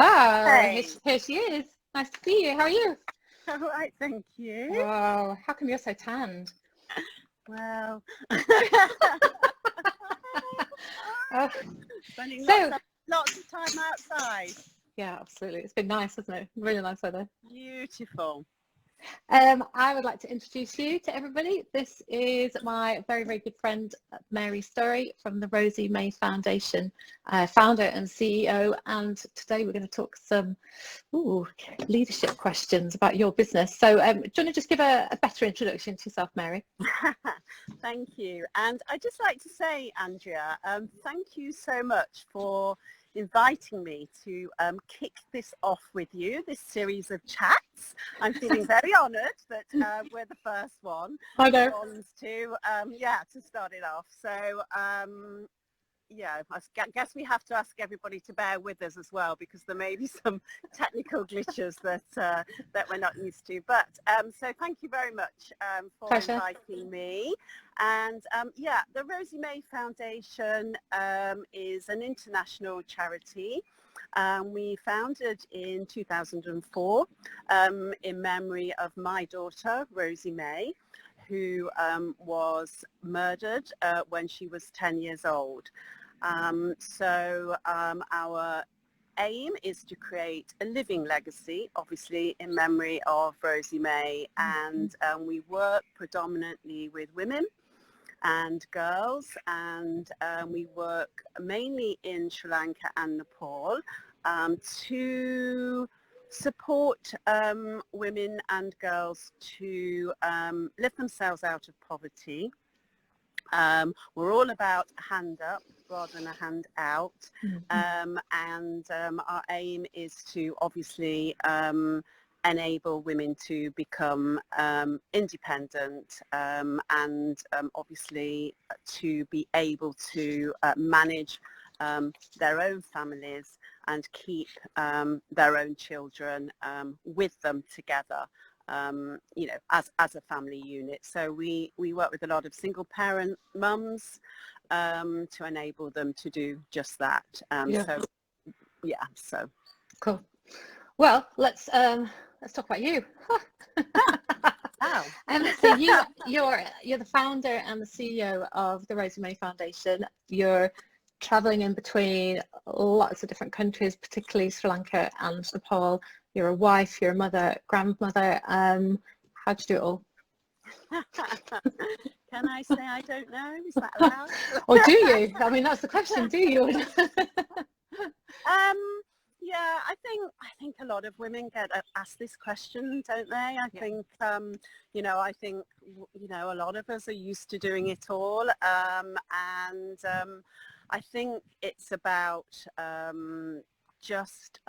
Ah, Hey. here she is. Nice to see you. How are you? All right, thank you. Oh, how come you're so tanned? Well, Oh, spending so, lots of time outside. yeah, absolutely. It's been nice, hasn't it? Really nice weather. Beautiful. I would like to introduce you to everybody. This is my very, very good friend, Mary Storrie from the Rosie May Foundation, founder and CEO. And today we're going to talk some leadership questions about your business. So do you want to just give a better introduction to yourself, Mary? Thank you. And I'd just like to say, Andrea, thank you so much for inviting me to kick this off with you, this series of chats. I'm feeling very honoured that we're the first one. I know. To start it off. So yeah, I guess we have to ask everybody to bear with us as well, because there may be some technical glitches that we're not used to. But so thank you very much for Pleasure. inviting me. And the Rosie May Foundation is an international charity. We founded in 2004 in memory of my daughter, Rosie May, who was murdered when she was 10 years old. Our aim is to create a living legacy, obviously in memory of Rosie May, and we work predominantly with women and girls, and we work mainly in Sri Lanka and Nepal to support women and girls to lift themselves out of poverty. We're all about a hand up rather than a hand out, and our aim is to obviously enable women to become independent and obviously to be able to manage their own families and keep their own children with them together, as a family unit. So we work with a lot of single parent mums to enable them to do just that. So Cool. Well, let's talk about you. wow. So you're the founder and the CEO of the Rosie May Foundation. You're traveling in between lots of different countries, particularly Sri Lanka and Nepal. You're a wife, you're a mother, grandmother. How'd you do it all? Can I say I don't know? Is that allowed? Or do you? I mean, that's the question. Do you? Yeah, I think a lot of women get asked this question, don't they? I think a lot of us are used to doing it all, and I think it's about just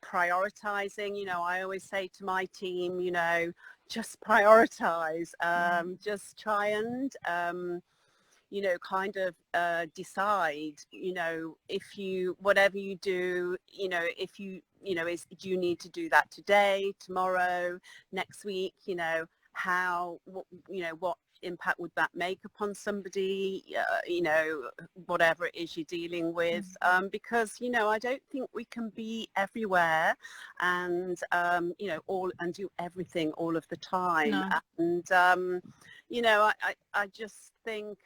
prioritizing. I always say to my team, just prioritize, just try and decide, if you, whatever you do, if you, do you need to do that today, tomorrow, next week, what impact would that make upon somebody, whatever it is you're dealing with, because, I don't think we can be everywhere and, and do everything all of the time. No. And, I just think,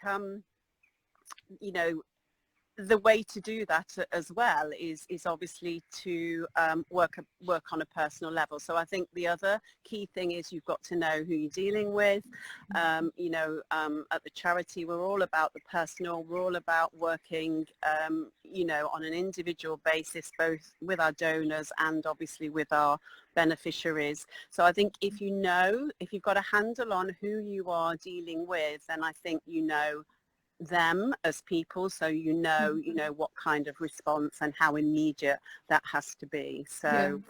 the way to do that as well is obviously to work on a personal level. So I think the other key thing is you've got to know who you're dealing with. At the charity, we're all about the personal. We're all about working, on an individual basis, both with our donors and obviously with our beneficiaries. So I think if you've got a handle on who you are dealing with, then I think them as people, so what kind of response and how immediate that has to be. So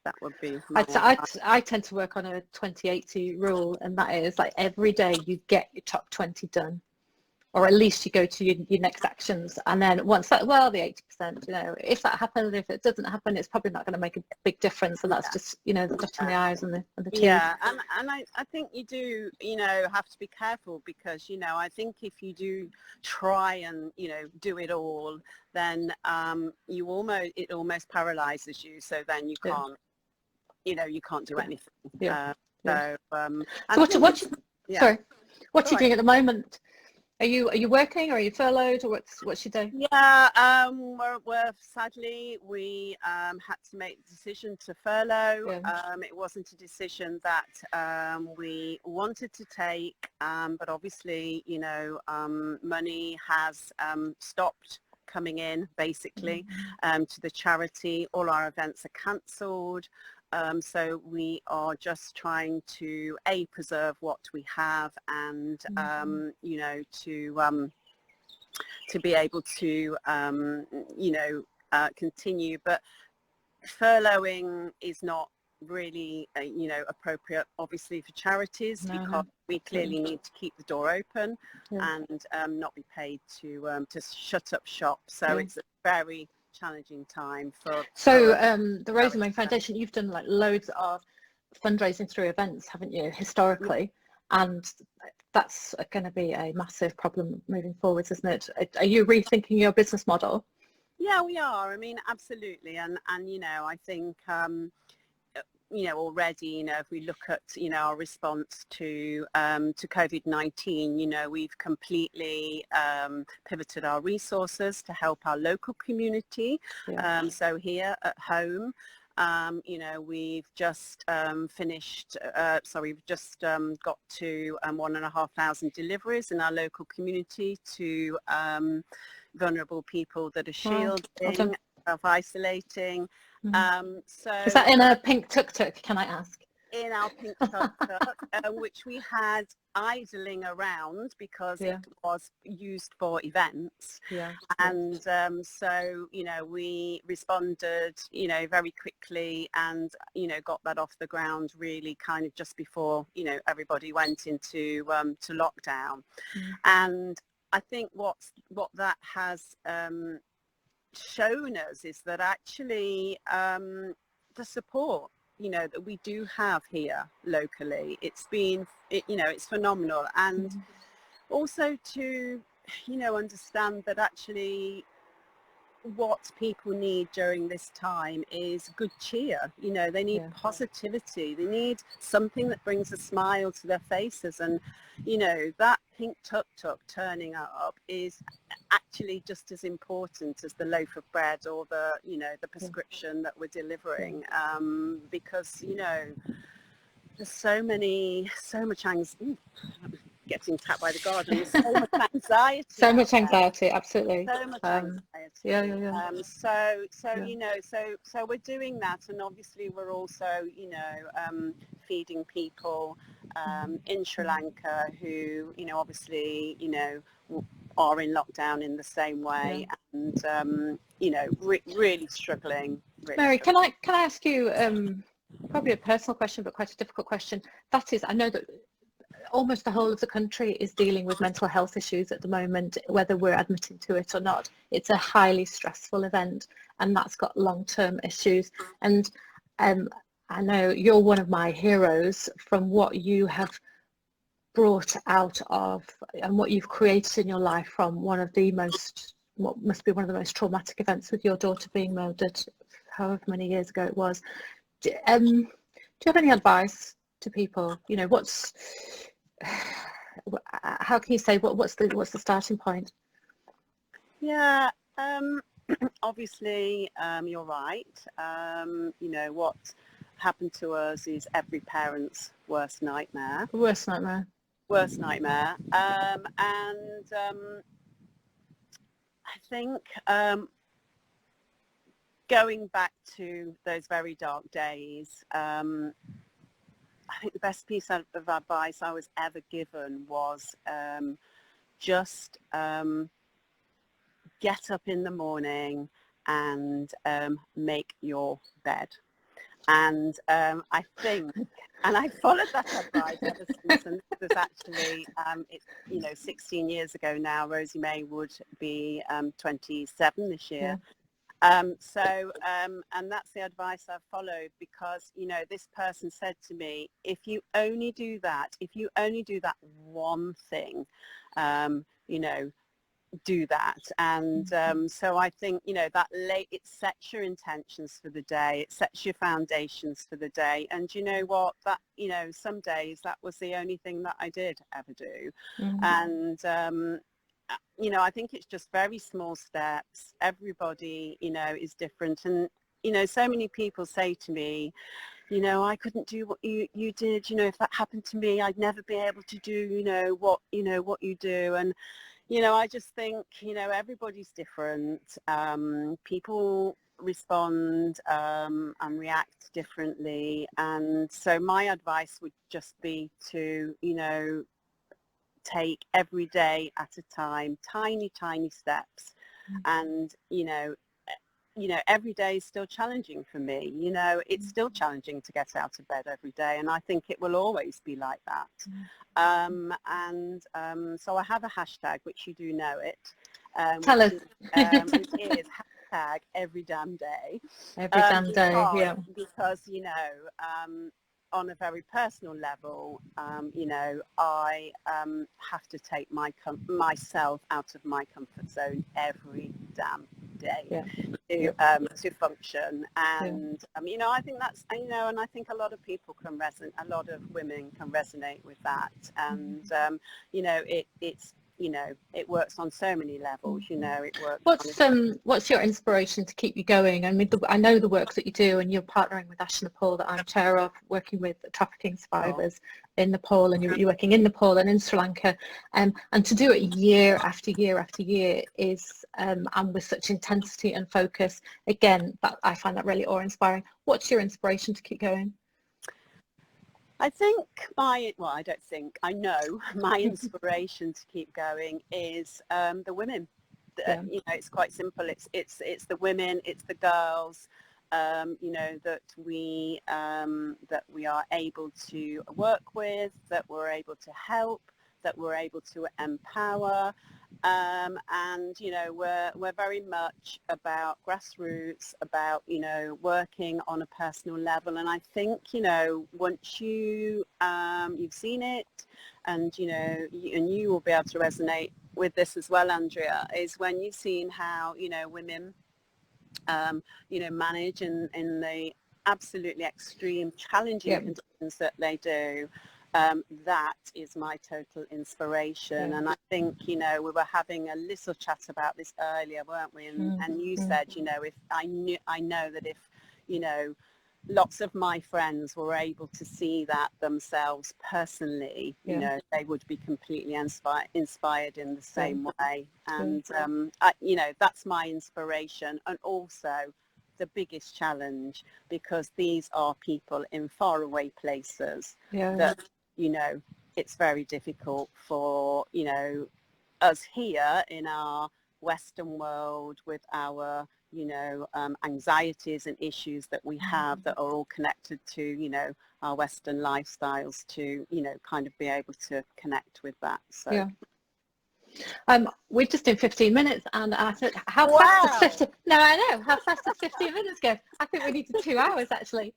that would be I tend to work on a 20-80 rule, and that is like every day you get your top 20 done, or at least you go to your next actions. And then once that, well, the 80%, you know, if that happens, if it doesn't happen, it's probably not going to make a big difference. And that's just, you know, the dot in the I's and the T's. Yeah, and I think you do, you know, have to be careful, because, you know, I think if you do try and, you know, do it all, then it almost paralyzes you. So then you can't, you know, you can't do anything. Yeah. So yeah. Sorry, what are you doing at the moment? Are you working, or are you furloughed, or what's you doing? Yeah, we're sadly we had to make the decision to furlough. Yeah. It wasn't a decision that we wanted to take, but obviously, you know, money has stopped coming in, basically, to the charity. All our events are cancelled. So we are just trying to preserve what we have, and you know, to be able to you know, continue. But furloughing is not really you know, appropriate, obviously, for charities, because we clearly need to keep the door open and not be paid to shut up shop. So it's a very challenging time for the Rosie May Foundation, you've done like loads of fundraising through events, haven't you, historically? And that's going to be a massive problem moving forwards, isn't it? Are you rethinking your business model? Yeah, we are. I mean, absolutely. And you know, I think you know, already, you know, if we look at, you know, our response to COVID-19, you know, we've completely pivoted our resources to help our local community. So here at home, you know, we've just we've just got to 1,500 deliveries in our local community to vulnerable people that are shielding, self-isolating. So is that in a Pink Tuk, can I ask? In our Pink Tuk, which we had idling around because it was used for events. And so, you know, we responded, you know, very quickly, and, you know, got that off the ground really kind of just before, you know, everybody went into to lockdown. And I think what that has shown us is that actually the support, you know, that we do have here locally, it's been, you know, it's phenomenal. And also to, you know, understand that actually what people need during this time is good cheer. You know, they need positivity, they need something that brings a smile to their faces. And, you know, that Pink Tuk turning up is actually just as important as the loaf of bread or the, you know, the prescription that we're delivering, because, you know, there's so much anxiety. Getting tapped by the garden. There's so much anxiety. So much anxiety, absolutely. So much anxiety. So you know, so we're doing that, and obviously we're also, you know, feeding people in Sri Lanka who, you know, obviously, you know, are in lockdown in the same way, and you know, really struggling. Mary, can I ask you probably a personal question, but quite a difficult question? That is, I know that almost the whole of the country is dealing with mental health issues at the moment, whether we're admitting to it or not. It's a highly stressful event, and that's got long-term issues. And I know you're one of my heroes from what you have brought out of and what you've created in your life from what must be one of the most traumatic events with your daughter being murdered however many years ago it was. Do you have any advice to people? You know, how can you say what's the starting point? Yeah, obviously you're right. You know, what happened to us is every parent's worst nightmare. And I think going back to those very dark days, I think the best piece of advice I was ever given was just get up in the morning and make your bed. And I think, and I followed that advice ever since, and this was actually, it's, 16 years ago now. Rosie May would be 27 this year. And that's the advice I've followed, because, this person said to me, if you only do that one thing, do that. And so I think, it sets your intentions for the day, it sets your foundations for the day. And you know what, that, some days that was the only thing that I did ever do. And I think it's just very small steps. Everybody, is different. And, so many people say to me, I couldn't do what you did. If that happened to me, I'd never be able to do, what you do. And, I just think, everybody's different. People respond and react differently. And so my advice would just be to, take every day at a time, tiny steps. And every day is still challenging for me. It's still challenging to get out of bed every day, and I think it will always be like that. So I have a hashtag, which you do know it. Tell us. It is hashtag every damn day. Every damn day, yeah. Because on a very personal level, I have to take myself out of my comfort zone every damn day to function. And I think that's, and I think a lot of people can a lot of women can resonate with that. And it's it works on so many levels. It works. What's your inspiration to keep you going? I mean, I know the work that you do, and you're partnering with Ash Nepal, that I'm chair of, working with trafficking survivors in Nepal, and you're working in Nepal and in Sri Lanka, and to do it year after year after year is, and with such intensity and focus. Again, I find that really awe-inspiring. What's your inspiration to keep going? I think I know my inspiration to keep going is the women. It's quite simple. It's the women, it's the girls, that we are able to work with, that we're able to help, that we're able to empower. And we're very much about grassroots, about working on a personal level. And I think once you've seen it, and you will be able to resonate with this as well, Andrea, is when you've seen how women manage in the absolutely extreme, challenging conditions that they do. That is my total inspiration. And I think we were having a little chat about this earlier, weren't we? And you said if I know that if lots of my friends were able to see that themselves personally, they would be completely inspired in the same way. And that's my inspiration, and also the biggest challenge, because these are people in faraway places that it's very difficult for us here in our Western world with our anxieties and issues that we have that are all connected to our Western lifestyles to kind of be able to connect with that. So we're just in 15 minutes, and I said, how fast does 15? No, I know, how fast does 15 minutes go? I think we needed 2 hours actually.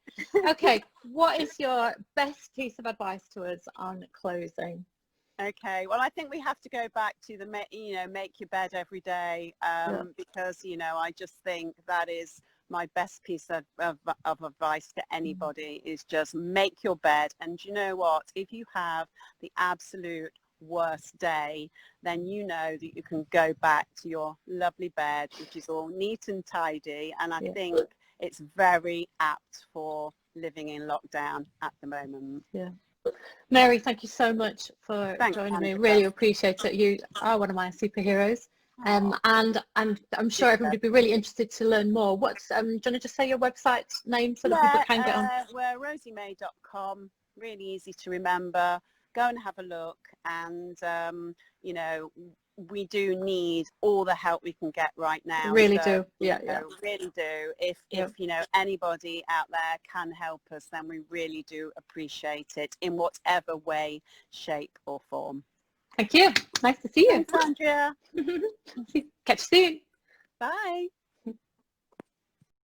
Okay, what is your best piece of advice to us on closing? Okay, well, I think we have to go back to the make your bed every day, because I just think that is my best piece of advice to anybody, is just make your bed. And you know what, if you have the absolute worst day, then that you can go back to your lovely bed, which is all neat and tidy. And I think it's very apt for living in lockdown at the moment. Mary, thank you so much for joining me. Really appreciate it. You are one of my superheroes. And I'm sure everybody would be really interested to learn more. Do you want to just say your website name so that people can get on? We're rosiemay.com, really easy to remember. go and have a look. And, you know, we do need all the help we can get right now. Really so, do. Yeah, you know, really do. If you know, anybody out there can help us, then we really do appreciate it in whatever way, shape or form. Thank you. Nice to see you. Thanks, Andrea. Catch you soon. Bye.